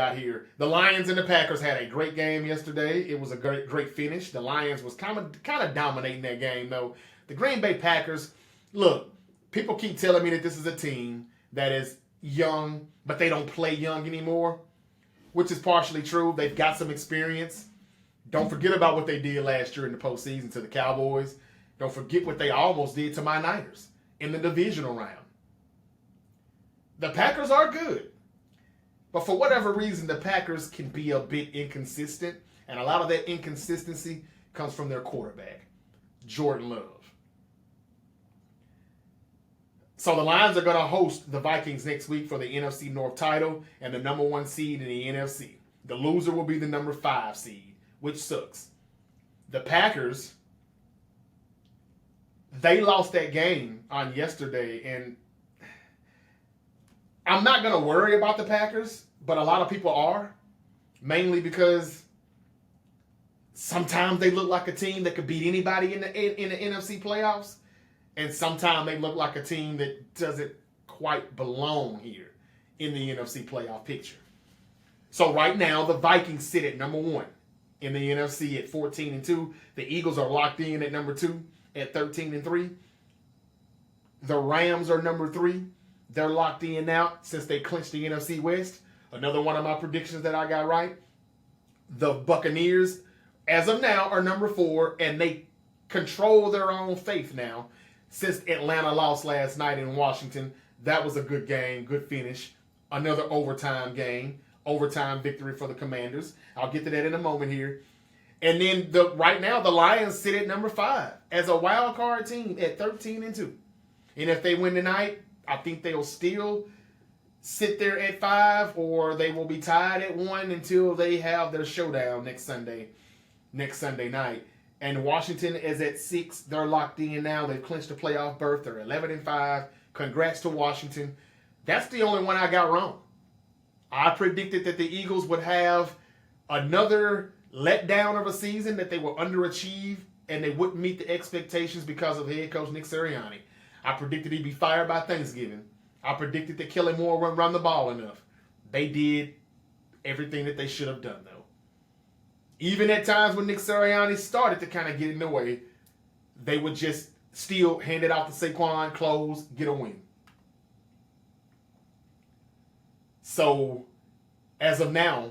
out here. The Lions and the Packers had a great game yesterday. It was a great finish. The Lions was kind of dominating that game though. The Green Bay Packers, look, people keep telling me that this is a team that is young, but they don't play young anymore, which is partially true. They've got some experience. Don't forget about what they did last year in the postseason to the Cowboys. Don't forget what they almost did to my Niners in the divisional round. The Packers are good. But for whatever reason, the Packers can be a bit inconsistent. And a lot of that inconsistency comes from their quarterback, Jordan Love. So the Lions are going to host the Vikings next week for the NFC North title and the number 1 seed in the NFC. The loser will be the number 5 seed, which sucks. The Packers, they lost that game on yesterday, and I'm not going to worry about the Packers, but a lot of people are, mainly because sometimes they look like a team that could beat anybody in the NFC playoffs, and sometimes they look like a team that doesn't quite belong here in the NFC playoff picture. So right now, the Vikings sit at number 1 in the NFC at 14-2. The Eagles are locked in at number 2 at 13-3. The Rams are number 3. They're locked in now since they clinched the NFC West. Another one of my predictions that I got right. The Buccaneers, as of now, are number 4, and they control their own fate now since Atlanta lost last night in Washington. That was a good game, good finish. Another overtime game, overtime victory for the Commanders. I'll get to that in a moment here. And then right now, the Lions sit at number 5 as a wild card team at 13-2. And if they win tonight, I think they'll still sit there at 5, or they will be tied at 1 until they have their showdown next Sunday night. And Washington is at 6. They're locked in now. They've clinched a playoff berth. They're 11-5. Congrats to Washington. That's the only one I got wrong. I predicted that the Eagles would have another letdown of a season, that they will underachieve and they wouldn't meet the expectations because of head coach Nick Sirianni. I predicted he'd be fired by Thanksgiving. I predicted that Kellen Moore wouldn't run the ball enough. They did everything that they should have done, though. Even at times when Nick Sirianni started to kind of get in the way, they would just still hand it off to Saquon, close, get a win. So, as of now,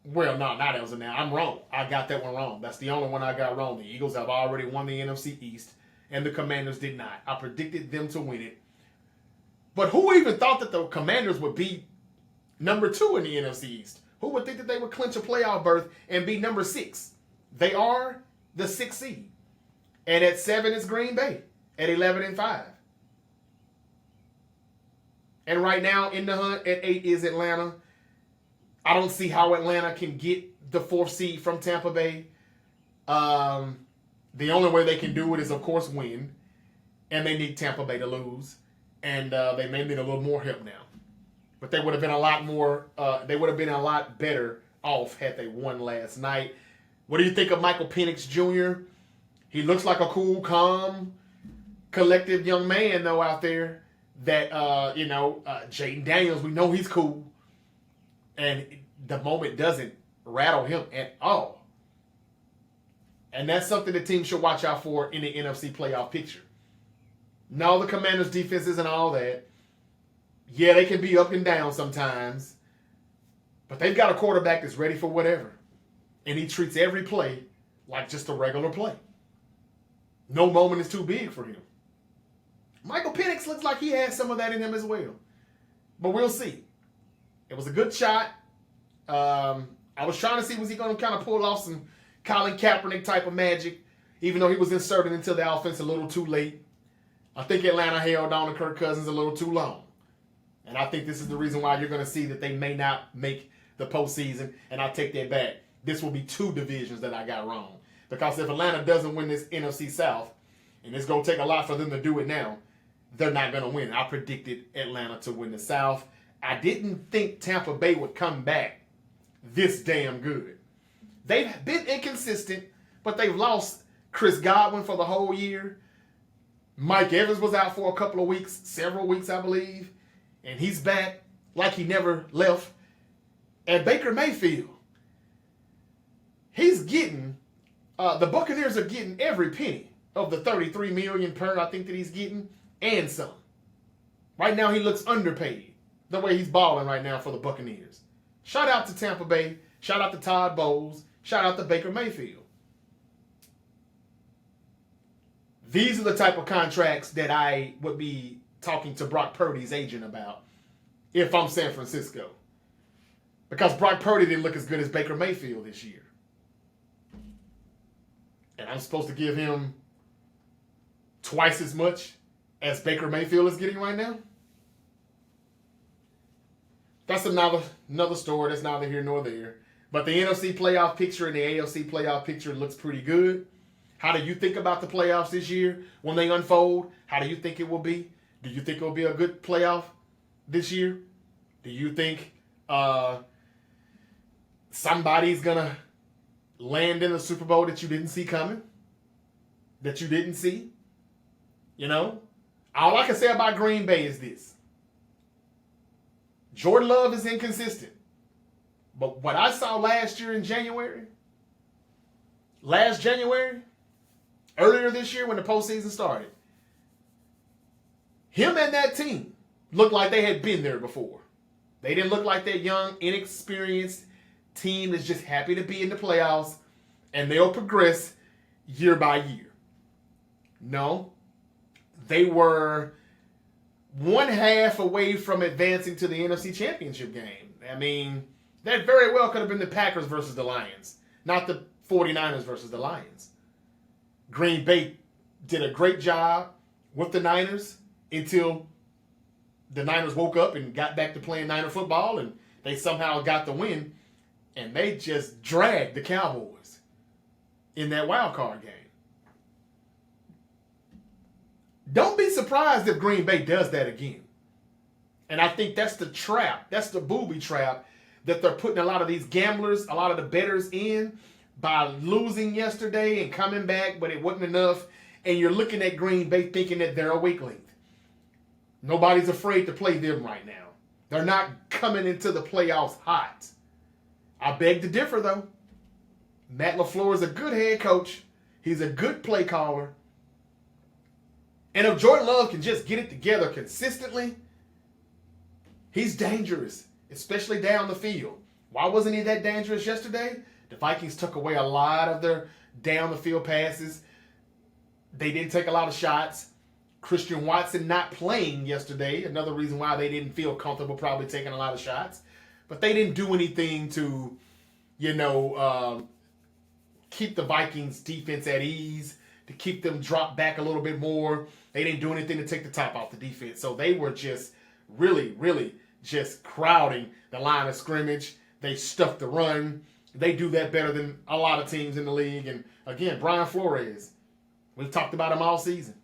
well, no, not as of now. I'm wrong. I got that one wrong. That's the only one I got wrong. The Eagles have already won the NFC East, and the Commanders did not. I predicted them to win it. But who even thought that the Commanders would be number 2 in the NFC East? Who would think that they would clinch a playoff berth and be number 6? They are the 6th seed. And at 7 is Green Bay at 11-5. And right now in the hunt at 8 is Atlanta. I don't see how Atlanta can get the 4th seed from Tampa Bay. The only way they can do it is, of course, win. And they need Tampa Bay to lose. And they may need a little more help now. But they would have been a lot more, they would have been a lot better off had they won last night. What do you think of Michael Penix Jr.? He looks like a cool, calm, collective young man, though, out there. That, Jaden Daniels, we know he's cool. And the moment doesn't rattle him at all. And that's something the team should watch out for in the NFC playoff picture. No, the Commanders' defense isn't all that. Yeah, they can be up and down sometimes. But they've got a quarterback that's ready for whatever. And he treats every play like just a regular play. No moment is too big for him. Michael Penix looks like he has some of that in him as well. But we'll see. It was a good shot. I was trying to see, was he going to kind of pull off some Colin Kaepernick type of magic, even though he was inserted into the offense a little too late. I think Atlanta held on to Kirk Cousins a little too long. And I think this is the reason why you're going to see that they may not make the postseason. And I take that back. This will be 2 divisions that I got wrong. Because if Atlanta doesn't win this NFC South, and it's going to take a lot for them to do it now, they're not going to win. I predicted Atlanta to win the South. I didn't think Tampa Bay would come back this damn good. They've been inconsistent, but they've lost Chris Godwin for the whole year. Mike Evans was out for a couple of weeks, several weeks, I believe. And he's back. like he never left. And Baker Mayfield, he's getting, the Buccaneers are getting every penny of the $33 million per, I think, that he's getting, and some. Right now, he looks underpaid the way he's balling right now for the Buccaneers. Shout out to Tampa Bay. Shout out to Todd Bowles. Shout out to Baker Mayfield. These are the type of contracts that I would be talking to Brock Purdy's agent about if I'm San Francisco. Because Brock Purdy didn't look as good as Baker Mayfield this year. And I'm supposed to give him twice as much as Baker Mayfield is getting right now? That's another story that's neither here nor there. But the NFC playoff picture and the AFC playoff picture looks pretty good. How do you think about the playoffs this year when they unfold? How do you think it will be? Do you think it will be a good playoff this year? Do you think somebody's going to land in the Super Bowl that you didn't see coming? That you didn't see? You know? All I can say about Green Bay is this. Jordan Love is inconsistent. But what I saw last year in January, earlier this year when the postseason started, him and that team looked like they had been there before. They didn't look like that young, inexperienced team that's just happy to be in the playoffs and they'll progress year by year. No, they were one half away from advancing to the NFC Championship game. I mean, that very well could have been the Packers versus the Lions, not the 49ers versus the Lions. Green Bay did a great job with the Niners until the Niners woke up and got back to playing Niner football, and they somehow got the win, and they just dragged the Cowboys in that wild card game. Don't be surprised if Green Bay does that again. And I think that's the trap. That's the booby trap that they're putting a lot of these gamblers, a lot of the bettors in by losing yesterday and coming back, but it wasn't enough. And you're looking at Green Bay thinking that they're a weak link. Nobody's afraid to play them right now. They're not coming into the playoffs hot. I beg to differ, though. Matt LaFleur is a good head coach. He's a good play caller. And if Jordan Love can just get it together consistently, he's dangerous, especially down the field. Why wasn't he that dangerous yesterday? The Vikings took away a lot of their down the field passes. They didn't take a lot of shots. Christian Watson not playing yesterday, another reason why they didn't feel comfortable probably taking a lot of shots. But they didn't do anything to, keep the Vikings defense at ease, to keep them drop back a little bit more. They didn't do anything to take the top off the defense. So they were just really, really just crowding the line of scrimmage. They stuffed the run. They do that better than a lot of teams in the league. And again, Brian Flores, we've talked about him all season.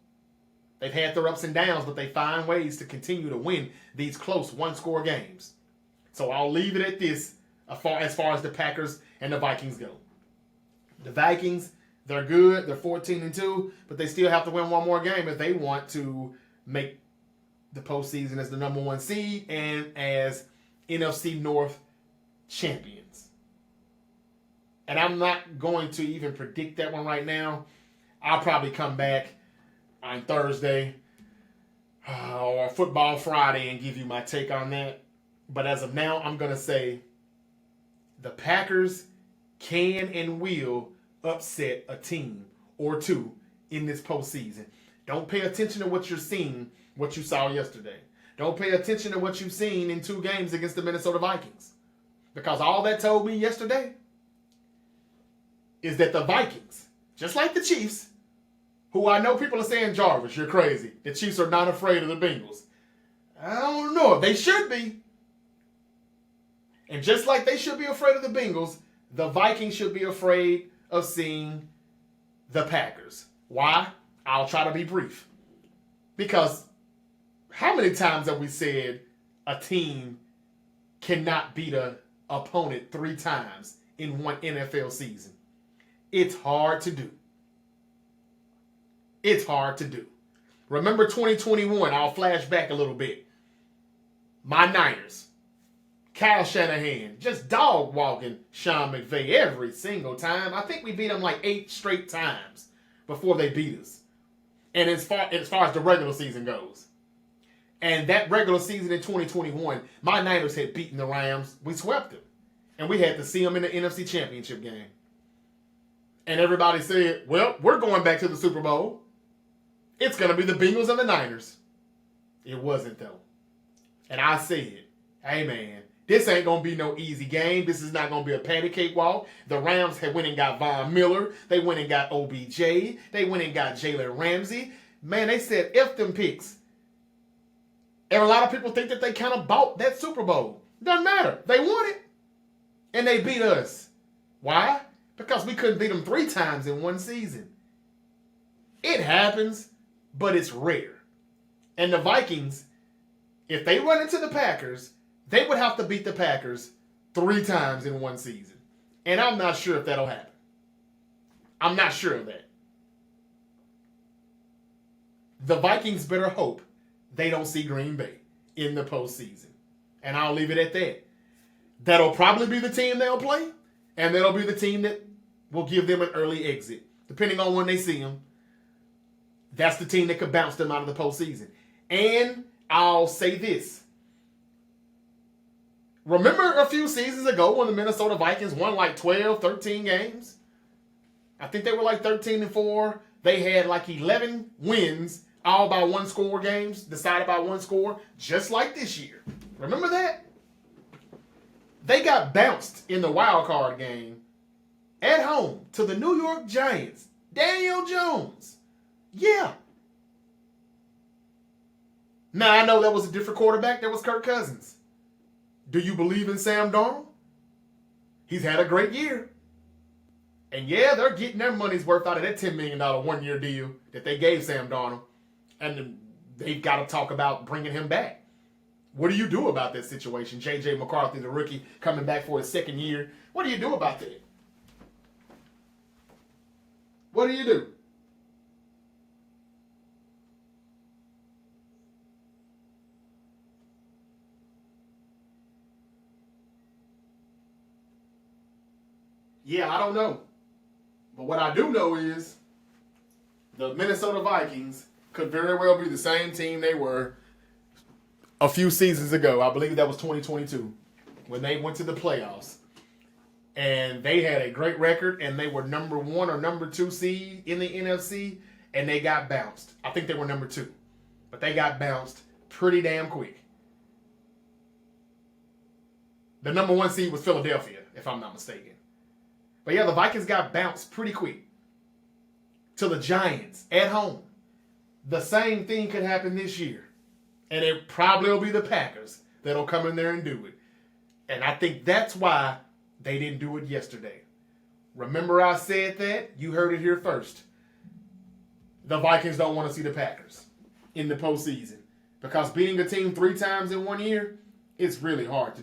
They've had their ups and downs, but they find ways to continue to win these close one-score games. So I'll leave it at this as far as the Packers and the Vikings go. The Vikings, they're good. They're 14-2, but they still have to win one more game if they want to make the postseason as the number one seed and as NFC North champions. And I'm not going to even predict that one right now. I'll probably come back on Thursday or Football Friday and give you my take on that. But as of now, I'm going to say the Packers can and will upset a team or two in this postseason. Don't pay attention to what you're seeing, what you saw yesterday. Don't pay attention to what you've seen in 2 games against the Minnesota Vikings. Because all that told me yesterday is that the Vikings, just like the Chiefs, who I know people are saying, Jarvis, you're crazy. The Chiefs are not afraid of the Bengals. I don't know. They should be. And just like they should be afraid of the Bengals, the Vikings should be afraid of seeing the Packers. Why? I'll try to be brief. Because how many times have we said a team cannot beat an opponent 3 times in one NFL season? It's hard to do. It's hard to do. Remember 2021, I'll flash back a little bit. My Niners, Kyle Shanahan just dog walking Sean McVay every single time. I think we beat them like 8 straight times before they beat us. And as far as the regular season goes. And that regular season in 2021, my Niners had beaten the Rams. We swept them. And we had to see them in the NFC Championship game. And everybody said, well, we're going back to the Super Bowl. It's going to be the Bengals and the Niners. It wasn't, though. And I said, hey, man, this ain't going to be no easy game. This is not going to be a patty cake walk. The Rams had went and got Von Miller. They went and got OBJ. They went and got Jalen Ramsey. Man, they said F them picks. And a lot of people think that they kind of bought that Super Bowl. Doesn't matter. They won it. And they beat us. Why? Because we couldn't beat them 3 times in one season. It happens, but it's rare. And the Vikings, if they run into the Packers, they would have to beat the Packers 3 times in one season. And I'm not sure if that'll happen. I'm not sure of that. The Vikings better hope they don't see Green Bay in the postseason. And I'll leave it at that. That'll probably be the team they'll play. And that'll be the team that will give them an early exit. Depending on when they see them. That's the team that could bounce them out of the postseason. And I'll say this. Remember a few seasons ago when the Minnesota Vikings won like 12, 13 games? I think they were like 13-4. They had like 11 wins, all by 1-score games, decided by 1 score, just like this year. Remember that? They got bounced in the wild card game at home to the New York Giants. Daniel Jones. Yeah. Now, I know that was a different quarterback. That was Kirk Cousins. Do you believe in Sam Darnold? He's had a great year. And yeah, they're getting their money's worth out of that $10 million one-year deal that they gave Sam Darnold. And they've got to talk about bringing him back. What do you do about that situation? J.J. McCarthy, the rookie, coming back for his 2nd year. What do you do about that? What do you do? Yeah, I don't know. But what I do know is the Minnesota Vikings could very well be the same team they were a few seasons ago. I believe that was 2022 when they went to the playoffs. And they had a great record, and they were number 1 or number 2 seed in the NFC, and they got bounced. I think they were number 2. But they got bounced pretty damn quick. The number 1 seed was Philadelphia, if I'm not mistaken. But yeah, the Vikings got bounced pretty quick to the Giants at home. The same thing could happen this year. And it probably will be the Packers that'll come in there and do it. And I think that's why they didn't do it yesterday. Remember I said that? You heard it here first. The Vikings don't want to see the Packers in the postseason. Because beating a team 3 times in 1 year, it's really hard to do.